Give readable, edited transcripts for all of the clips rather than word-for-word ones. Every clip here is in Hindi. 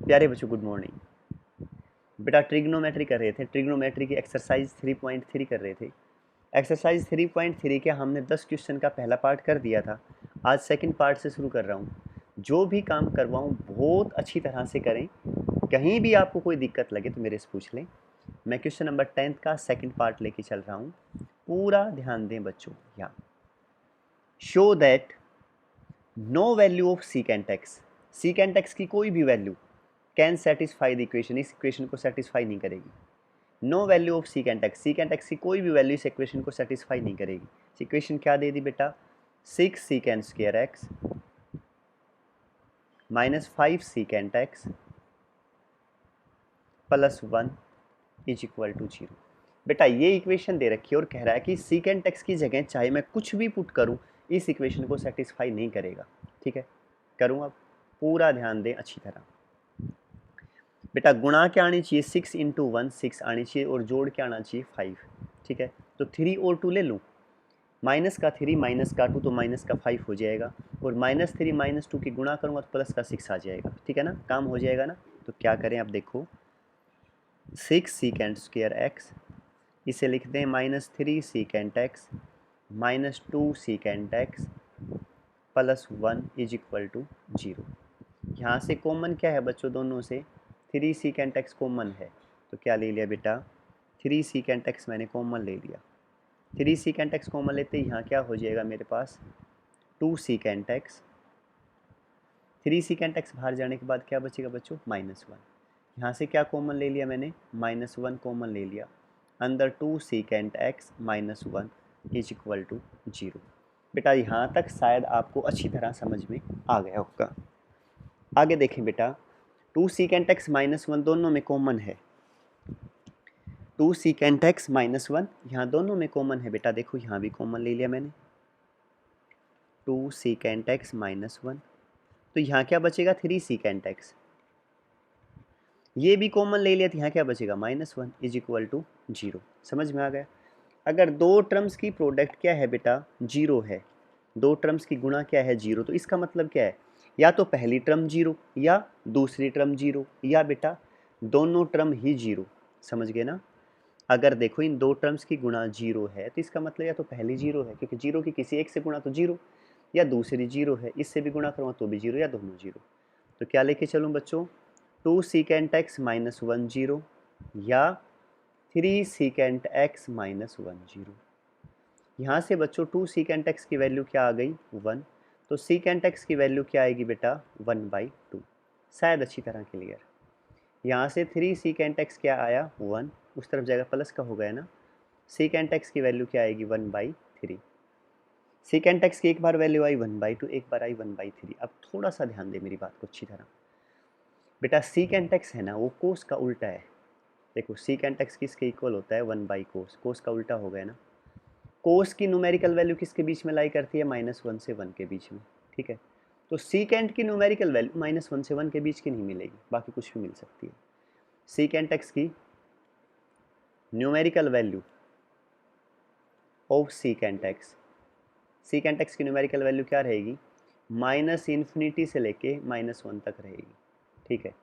प्यारे बच्चों गुड मॉर्निंग। बेटा ट्रिग्नोमेट्री कर रहे थे, ट्रिग्नोमेट्री की एक्सरसाइज 3.3 कर रहे थे। एक्सरसाइज 3.3 के हमने 10 क्वेश्चन का पहला पार्ट कर दिया था। आज सेकंड पार्ट से शुरू कर रहा हूँ। जो भी काम करवाऊँ बहुत अच्छी तरह से करें। कहीं भी आपको कोई दिक्कत लगे तो मेरे से पूछ लें। मैं क्वेश्चन नंबर 10 का सेकंड पार्ट लेके चल रहा हूँ, पूरा ध्यान दें बच्चों। यहाँ show that no value of secant x, secant x की कोई भी value can satisfy the equation, इस इक्वेशन को सेटिस्फाई नहीं करेगी। No value of secant x, secant x की कोई भी वैल्यू इस इक्वेशन को सेटिस्फाई नहीं करेगी। इक्वेशन क्या दे दी बेटा, 6 secant square x minus 5 secant x plus 1 is equal to 0। बेटा ये इक्वेशन दे रखी है और कह रहा है कि सीकेंट एक्स की जगह चाहे मैं कुछ भी पुट करूं इस इक्वेशन को सेटिस्फाई नहीं करेगा। ठीक है, करूं अब, पूरा ध्यान दें अच्छी तरह। बेटा गुणा क्या आनी चाहिए, 6 इंटू 1 6 आनी चाहिए और जोड़ क्या आना चाहिए 5। ठीक है, तो 3 और 2 ले लूँ, माइनस का 3 माइनस का 2 तो माइनस का 5 हो जाएगा, और -3 -2 की गुणा करूँगा तो प्लस का 6 आ जाएगा। ठीक है ना, काम हो जाएगा ना। तो क्या करें अब देखो, 6 सीकेंट स्क्वायर एक्स, इसे लिखते हैं -3 secant x -2 secant x plus 1 is equal to 0। यहाँ से कॉमन क्या है बच्चों, दोनों से 3 सीकेंट एक्स कॉमन है, तो क्या ले लिया बेटा, 3 सीकेंट एक्स मैंने कॉमन ले लिया। 3 सीकेंट एक्स कॉमन लेते ही यहाँ क्या हो जाएगा मेरे पास, 2 सीकेंट एक्स। 3 सीकेंट एक्स बाहर जाने के बाद क्या बचेगा बच्चों, -1। यहाँ से क्या कॉमन ले लिया मैंने, -1 कॉमन ले लिया, अंदर 2 secant x -1 is equal to 0। बेटा यहाँ तक शायद आपको अच्छी तरह समझ में आ गया होगा। आगे देखें बेटा, 2 सीकेंट एक्स -1 दोनों में कॉमन है, 2 सीकेंट एक्स -1 यहाँ दोनों में कॉमन है। बेटा देखो यहाँ भी कॉमन ले लिया मैंने, 2 सीकेंट एक्स -1, तो यहाँ क्या बचेगा 3 सीकेंट एक्स। ये भी कॉमन ले लिया तो यहाँ क्या बचेगा -1 इज इक्वल टू 0। समझ में आ गया। अगर दो टर्म्स की प्रोडक्ट क्या है बेटा, 0 है, दो टर्म्स की गुणा क्या है 0, तो इसका मतलब क्या है, या तो पहली टर्म 0 या दूसरी टर्म 0 या बेटा दोनों टर्म ही 0। समझ गए ना। अगर देखो इन दो टर्म्स की गुणा 0 है तो इसका मतलब या तो पहली 0 है, क्योंकि 0 की किसी एक से गुणा तो 0, या दूसरी 0 है, इससे भी गुणा करूँगा तो भी 0, या दोनों 0। तो क्या लेके चलूँ बच्चों, 2 सीकेंट एक्स -1 0 या 3 सीकेंट एक्स -1 0। यहाँ से बच्चों 2 सीकेंट एक्स की वैल्यू क्या आ गई 1, तो सीकेंट एक्स की वैल्यू क्या आएगी बेटा 1/2। शायद अच्छी तरह क्लियर। यहाँ से 3 सीकेंट एक्स क्या आया 1, उस तरफ जाएगा प्लस का हो गया ना, सीकेंट एक्स की वैल्यू क्या आएगी 1/3। सीकेंट एक्स की एक बार वैल्यू आई 1/2, एक बार आई 1/3। अब थोड़ा सा ध्यान दे मेरी बात को अच्छी तरह। बेटा सीकेंट एक्स है ना वो कोस का उल्टा है। देखो सीकेंट एक्स किसके इक्वल होता है 1/कोस, कोस का उल्टा हो गया ना। कोस की न्यूमेरिकल वैल्यू किसके बीच में लाई करती है, -1 से 1 के बीच में। ठीक है, तो सीकेंट की न्यूमेरिकल वैल्यू -1 से 1 के बीच की नहीं मिलेगी, बाकी कुछ भी मिल सकती है। सीकेंट एक्स की numerical value of secant x, secant x की न्यूमेरिकल वैल्यू क्या रहेगी, -∞ से लेके -1 तक रहेगी। ठीक है,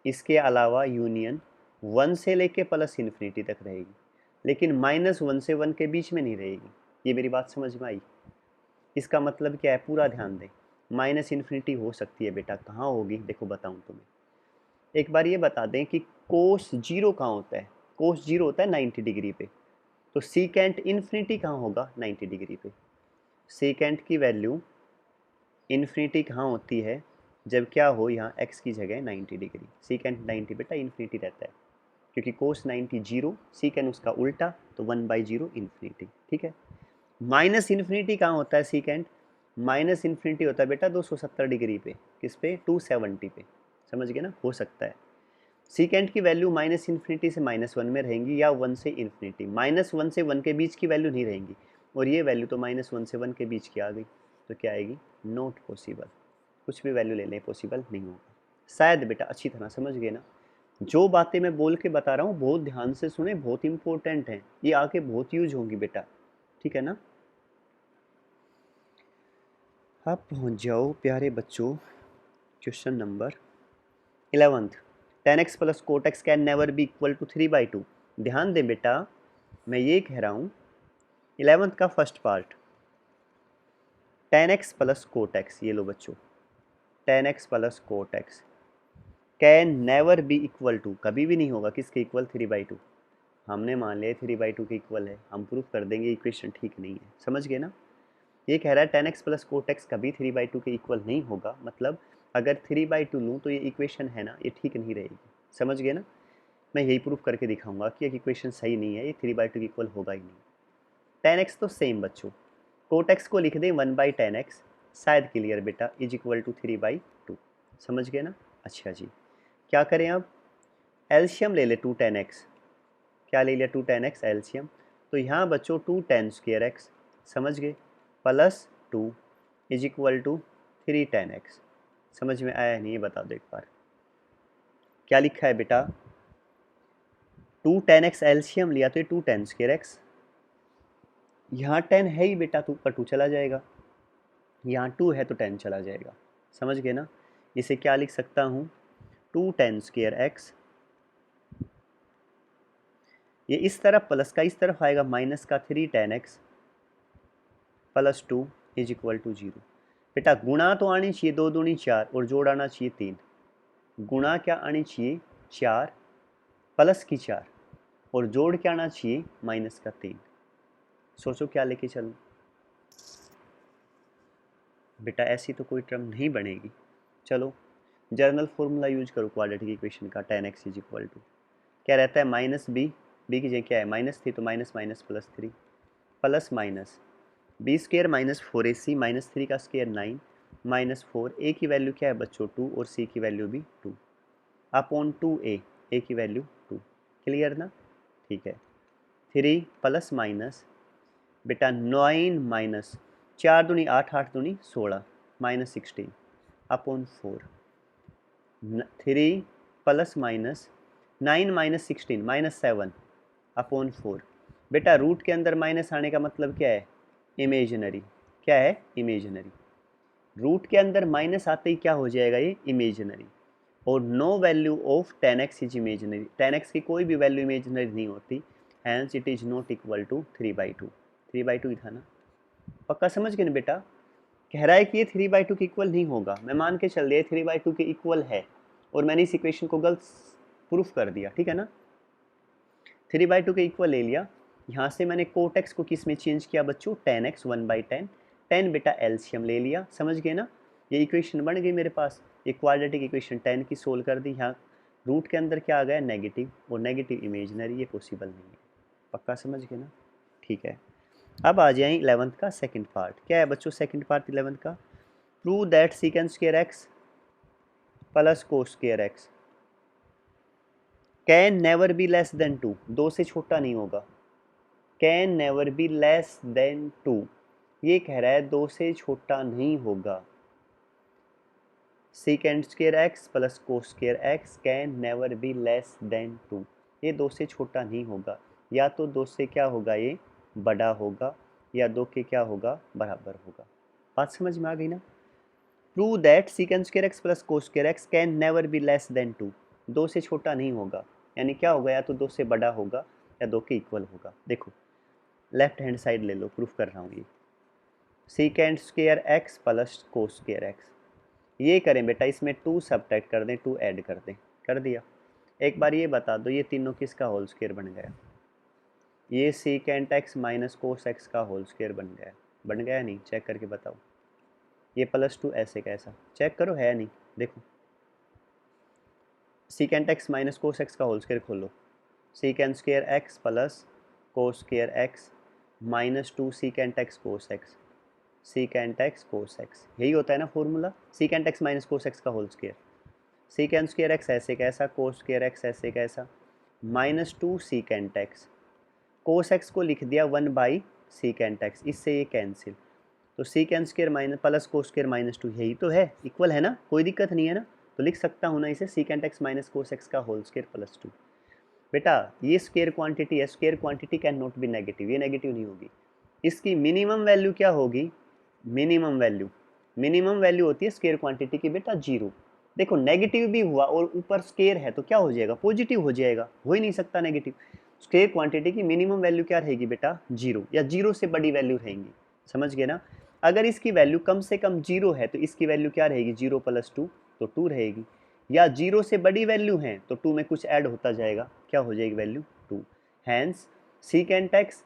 इसके अलावा यूनियन 1 से लेके +∞ तक रहेगी, लेकिन -1 से 1 के बीच में नहीं रहेगी। ये मेरी बात समझ में आई। इसका मतलब क्या है, पूरा ध्यान दें। -∞ हो सकती है बेटा, कहाँ होगी देखो बताऊँ तुम्हें। एक बार ये बता दें कि कोस 0 कहाँ होता है, कोस 0 होता है 90 डिग्री पे, तो सीकेंट इन्फिनिटी कहाँ होगा 90 डिग्री पे। सीकेंट की वैल्यू इन्फिनिटी कहाँ होती है, जब क्या हो यहाँ x की जगह 90 डिग्री, सीकेंट 90 बेटा इन्फिनिटी रहता है, क्योंकि कोस 90 0, सीकेंट उसका उल्टा, तो 1/0 इन्फिनिटी। ठीक है, -∞ कहाँ होता है सीकेंट, -∞ होता है बेटा 270 डिग्री पे, किस पे 270 पे। समझ गए ना, हो सकता है सीकेंट की वैल्यू -∞ से -1 में रहेंगी या 1 से इन्फिनिटी, -1 से 1 के बीच की वैल्यू नहीं रहेंगी, और ये वैल्यू तो -1 से 1 के बीच की आ गई, तो क्या आएगी, नॉट पॉसिबल। कुछ भी वैल्यू ले लें पॉसिबल नहीं होगा। शायद बेटा अच्छी तरह समझ गए ना। जो बातें मैं बोल के बता रहा हूँ बहुत ध्यान से सुने, बहुत इंपॉर्टेंट है, ये आगे बहुत यूज होंगी बेटा। ठीक है ना। आप पहुँच जाओ प्यारे बच्चों question number 11th, tan x plus cot x can never be equal to 3/2। ध्यान दें बेटा, मैं ये कह रहा हूँ 11th का first part, tan x plus cot x, ये लो बच्चों, tan x plus cot x can never be equal to, कभी भी नहीं होगा किसके इक्वल, 3/2। हमने मान लिया 3/2 के इक्वल है, हम प्रूफ कर देंगे इक्वेशन ठीक नहीं है, समझ गए ना। ये कह रहा है tan x plus cot x कभी 3/2 के इक्वल नहीं होगा, मतलब अगर 3/2 लूँ तो ये इक्वेशन है ना, ये ठीक नहीं रहेगी, समझ गए ना। मैं यही प्रूफ करके दिखाऊंगा कि एक इक्वेशन सही नहीं है, ये 3/2 के इक्वल होगा ही नहीं। tan x तो सेम बच्चों, कोट एक्स को लिख दें 1/tan x, शायद क्लियर बेटा, इज इक्वल टू 3/2, समझ गए ना। अच्छा जी, क्या करें अब, एल्शियम ले ले 2 tan x, क्या ले लिया 2 tan x एल्शियम, तो यहाँ बच्चों 2 tan स्क्वायर x, समझ गए, plus 2 is equal to 3 tan x। समझ में आया नहीं, ये बता दो एक बार, क्या लिखा है बेटा, 2 tan x एल्शियम लिया तो ये 2 tan स्क्वायर x, यहाँ 10 है ही बेटा तो ऊपर 2 चला जाएगा, यहाँ 2 है तो 10 चला जाएगा, समझ गए ना। इसे क्या लिख सकता हूँ, 2 tan स्क्वायर x, ये इस तरफ प्लस का इस तरफ आएगा माइनस का 3 tan x plus 2 is equal to 0। बेटा गुणा तो आनी चाहिए 2 दूनी 4 और जोड़ आना चाहिए 3, गुणा क्या आनी चाहिए 4 प्लस की 4 और जोड़ क्या आना चाहिए माइनस का 3। सोचो क्या लेके चलूं बेटा, ऐसी तो कोई टर्म नहीं बनेगी। चलो जर्नल फॉर्मूला यूज करो क्वाड्रेटिक इक्वेशन का, tan x is equal to क्या रहता है, माइनस बी की जगह क्या है माइनस थी तो minus minus plus 3 plus minus b square minus 4ac minus 3 का स्क्र 9 माइनस 4, ए की वैल्यू क्या है बच्चों 2 और सी की वैल्यू भी 2 अपॉन 2a, ए की वैल्यू 2, क्लियर ना। ठीक है, 3 प्लस माइनस बेटा 9 माइनस 4 दूनी 8, 8 दूनी 16 minus 16 upon 4, 3 plus minus 9 minus 16 minus 7 upon 4। बेटा रूट के अंदर माइनस आने का मतलब क्या है, इमेजिनरी, क्या है इमेजिनरी, रूट के अंदर माइनस आते ही क्या हो जाएगा ये इमेजिनरी, और no value of tan x is imaginary, tan x की कोई भी वैल्यू इमेजिनरी नहीं होती, hence it is not equal to 3/2, 3/2 ही था ना, पक्का समझ गए ना बेटा। कह रहा है कि ये 3/2 के इक्वल नहीं होगा, मैं मान के चल दिया 3/2 के इक्वल है और मैंने इस इक्वेशन को गलत प्रूफ कर दिया, ठीक है ना। 3/2 के इक्वल ले लिया, यहाँ से मैंने कोट एक्स को किस में चेंज किया बच्चों, tan x 1/10, 10 बेटा एल्शियम ले लिया, समझ गए ना। ये इक्वेशन बन गई मेरे पास, ये क्वाड्रेटिक इक्वेशन 10 की सोल्व कर दी, यहाँ रूट के अंदर क्या आ गया नेगेटिव, और नेगेटिव इमेजिनरी, ये पॉसिबल नहीं है, पक्का समझ गए ना। ठीक है, अब आ जाए 11th का सेकंड पार्ट, क्या है बच्चों सेकंड पार्ट 11th का, prove that secant square x plus cos square x can never be less than 2, 2 से छोटा नहीं होगा, can never be less than 2, ये कह रहा है 2 से छोटा नहीं होगा, secant square x plus cos square x can never be less than 2, ये 2 से छोटा नहीं होगा, या तो 2 से क्या होगा ये बड़ा होगा, या 2 के क्या होगा बराबर होगा, बात समझ में आ गई ना। Prove that secant square x plus cos square x can never be less than 2, 2 से छोटा नहीं होगा, यानी क्या होगा या तो 2 से बड़ा होगा या 2 के इक्वल होगा। देखो लेफ्ट हैंड साइड ले लो, प्रूफ कर रहा हूँ ये, secant square x plus cos square x, ये करें बेटा, इसमें 2 सब्ट्रैक्ट कर दें 2 ऐड कर दें, कर दिया। एक बार ये बता दो ये तीनों किसका होल स्क्वायर बन गया, ये secant x minus cos x का होल स्क्वायर बन गया, बन गया नहीं, चेक करके बताओ। ये +2 ऐसे कैसा, चेक करो है नहीं, देखो secant x minus cos x का होल स्क्वायर खोलो, secant square x plus cos square x minus 2 secant x cos x, secant x cos x, यही होता है ना formula, secant x minus cos x का whole square, secant square x ऐसे कैसा, कोस स्क्वायर एक्स ऐसे कैसा, minus 2 secant x, cos x को लिख दिया 1/सीकेंट एक्स, इससे ये कैंसिल, तो secant square minus plus cos square minus 2, यही तो है, इक्वल है ना, कोई दिक्कत नहीं है ना, तो लिख सकता हूँ ना इसे secant x minus cos x का होल स्क्वायर प्लस 2। बेटा ये स्क्वायर क्वांटिटी है, square quantity can not be negative, ये नेगेटिव नहीं होगी, इसकी मिनिमम वैल्यू क्या होगी, मिनिमम वैल्यू होती है स्क्वायर क्वांटिटी की बेटा 0, देखो नेगेटिव भी हुआ और ऊपर स्केयर है तो क्या हो जाएगा, पॉजिटिव हो जाएगा, हो ही नहीं सकता नेगेटिव। स्केयर क्वांटिटी की मिनिमम वैल्यू क्या रहेगी बेटा, जीरो, या जीरो से बड़ी वैल्यू रहेंगी, समझ गए ना। अगर इसकी वैल्यू कम से कम जीरो है तो इसकी वैल्यू क्या रहेगी, जीरो प्लस टू, तो टू रहेगी, या जीरो से बड़ी वैल्यू है तो टू में कुछ ऐड होता जाएगा, क्या हो जाएगी value, two. Hence secant x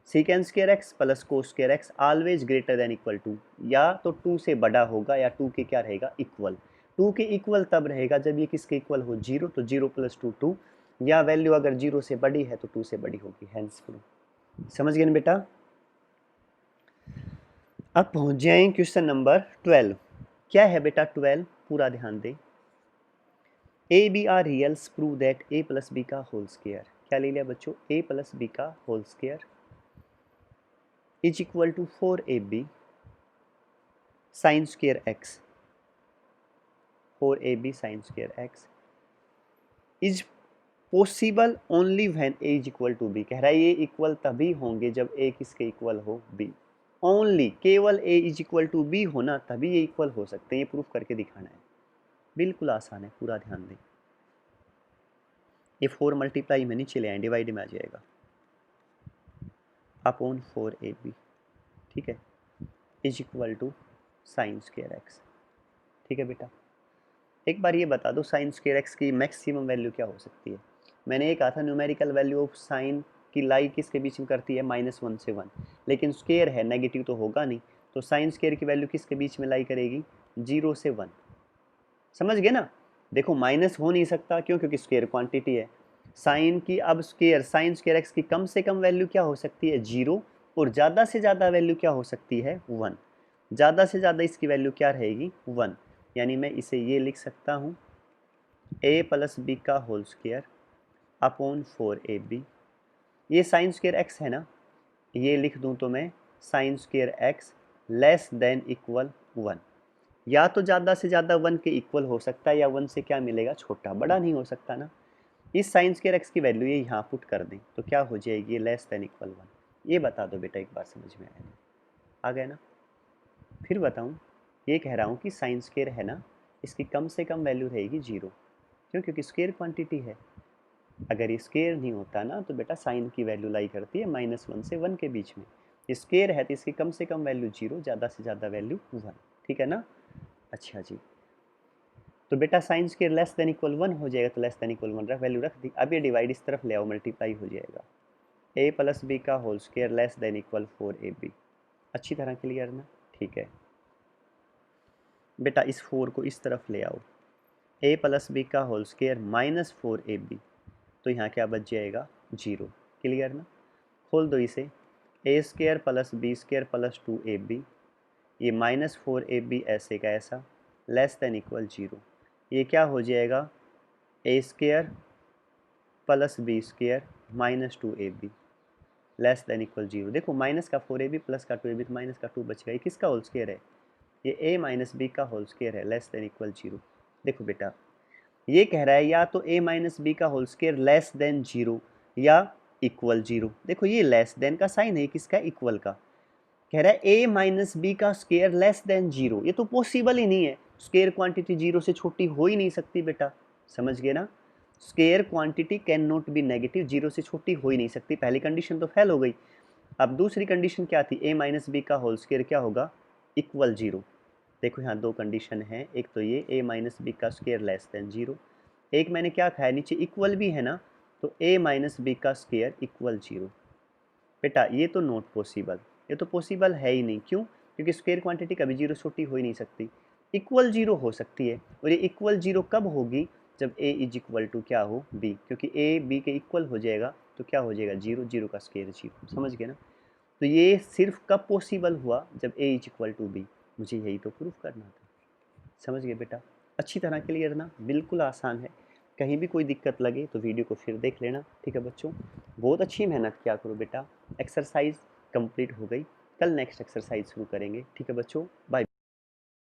secant square x plus cos square x always greater than equal to, या तो टू से बड़ा होगा या टू के क्या रहेगा, इक्वल। टू के इक्वल तब रहेगा जब ये किसके इक्वल हो, जीरो, तो जीरो प्लस टू टू, या वैल्यू अगर जीरो से बड़ी है तो टू से बड़ी होगी, हैंस प्रूव। समझ गए ना बेटा। अब पहुंच जाए क्वेश्चन नंबर 12। क्या है बेटा 12, पूरा ध्यान दे। A b are reals prove that a plus b का होल स्क्वायर, क्या ले लिया बच्चों, ए प्लस बी का whole square is equal to 4ab sine square x, 4ab sine square x is possible only when a is equal to b. कह रहा है ये इक्वल तभी होंगे जब ए किसके इक्वल हो, बी। ओनली, केवल ए इज इक्वल टू बी होना तभी ये इक्वल हो सकते हैं, ये प्रूफ करके दिखाना है। बिल्कुल आसान है, पूरा ध्यान दें। ये 4 मल्टीप्लाई में नीचे ले आए, डिवाइड में आ जाएगा, अपॉन 4ab, ठीक है, is equal to sine square x. ठीक है बेटा, एक बार ये बता दो साइन स्क्वायर एक्स की मैक्सिमम वैल्यू क्या हो सकती है। मैंने ये कहा था न्यूमेरिकल वैल्यू ऑफ साइन की लाई किसके बीच में करती है, -1 से 1, लेकिन स्क्वायर है, नेगेटिव तो होगा नहीं, तो साइन स्क्वायर की वैल्यू किसके बीच में लाई करेगी, 0 से 1। समझ गए ना। देखो माइनस हो नहीं सकता, क्यों, क्योंकि स्क्वायर क्वांटिटी है। साइन की अब स्क्वायर, साइन स्क्वायर एक्स की कम से कम वैल्यू क्या हो सकती है, 0, और ज़्यादा से ज़्यादा वैल्यू क्या हो सकती है, 1। ज़्यादा से ज़्यादा इसकी वैल्यू क्या रहेगी, 1, यानी मैं इसे ये लिख सकता हूँ a प्लस बी का होल स्क्वायर अपॉन 4ab। ये साइन स्क्वायर एक्स है ना, ये लिख दूँ तो मैं sign square x less than equal 1, या तो ज़्यादा से ज़्यादा 1 के इक्वल हो सकता है, या 1 से क्या मिलेगा, छोटा, बड़ा नहीं हो सकता ना। इस साइन स्क्वायर एक्स की वैल्यू ये यहाँ पुट कर दें तो क्या हो जाएगी, लेस देन इक्वल 1। ये बता दो बेटा, एक बार समझ में आया, आ गया ना। फिर बताऊँ, ये कह रहा हूँ कि साइन स्क्वायर है ना, इसकी कम से कम वैल्यू रहेगी 0, क्यों, क्योंकि स्क्वायर क्वांटिटी है। अगर ये स्क्वायर नहीं होता ना तो बेटा साइन की वैल्यू लाई करती है -1 से 1 के बीच में। स्क्वायर है तो इसकी कम से कम वैल्यू 0, ज़्यादा से ज़्यादा वैल्यू 1, ठीक है ना। अच्छा जी, तो बेटा sine square less than equal 1 हो जाएगा, तो लेस देन इक्वल 1 वैल्यू रख दी। अब ये डिवाइड इस तरफ ले आओ, मल्टीप्लाई हो जाएगा, a प्लस बी का whole square less than equal 4ab। अच्छी तरह क्लियर ना, ठीक है बेटा। इस 4 को इस तरफ ले आओ, a प्लस बी का होल स्क्वायर माइनस 4ab, तो यहाँ क्या बच जाएगा, 0। क्लियर ना। खोल दो इसे, a square plus b square plus 2ab, ये -4ab ऐसे का ऐसा, लेस देन इक्वल 0। ये क्या हो जाएगा, a square plus b square -2ab less than equal 0। देखो माइनस का 4ab प्लस का 2ab, तो माइनस का 2 बचेगा। ये किसका होल स्क्वायर है, ये a माइनस बी का होल स्क्वायर है, लेस देन इक्वल 0। देखो बेटा ये कह रहा है या तो a माइनस बी का होल स्क्वायर लेस देन 0 या इक्वल 0। देखो ये लेस देन का साइन है, किसका, इक्वल का। कह रहा है a माइनस बी का स्क्वायर लेस देन 0, ये तो पॉसिबल ही नहीं है, स्क्वायर क्वांटिटी 0 से छोटी हो ही नहीं सकती बेटा। समझ गए ना, square quantity can not be negative, 0 से छोटी हो ही नहीं सकती। पहली कंडीशन तो फेल हो गई। अब दूसरी कंडीशन क्या थी, a माइनस बी का होल स्क्वायर क्या होगा, इक्वल 0। देखो यहाँ दो कंडीशन है, एक तो ये a माइनस बी का स्क्वायर लेस देन 0, एक मैंने क्या खाया, नीचे इक्वल भी है ना, तो a माइनस बी का स्क्वायर इक्वल 0। बेटा ये तो नॉट पॉसिबल, ये तो पॉसिबल है ही नहीं, क्यों, क्योंकि स्क्वायर क्वांटिटी कभी 0 छोटी हो ही नहीं सकती। इक्वल 0 हो सकती है, और ये इक्वल 0 कब होगी, जब a इज इक्वल टू क्या हो, b, क्योंकि a b के इक्वल हो जाएगा तो क्या हो जाएगा, 0, 0 का स्क्वायर 0। समझ गए ना। तो ये सिर्फ कब पॉसिबल हुआ, जब a is equal to b। मुझे यही तो प्रूफ करना था। समझ गए बेटा, अच्छी तरह क्लियर ना, बिल्कुल आसान है। कहीं भी कोई दिक्कत लगे तो वीडियो को फिर देख लेना, ठीक है बच्चों। बहुत अच्छी मेहनत किया करो बेटा। एक्सरसाइज कंप्लीट हो गई, कल नेक्स्ट एक्सरसाइज शुरू करेंगे, ठीक है बच्चों, बाय।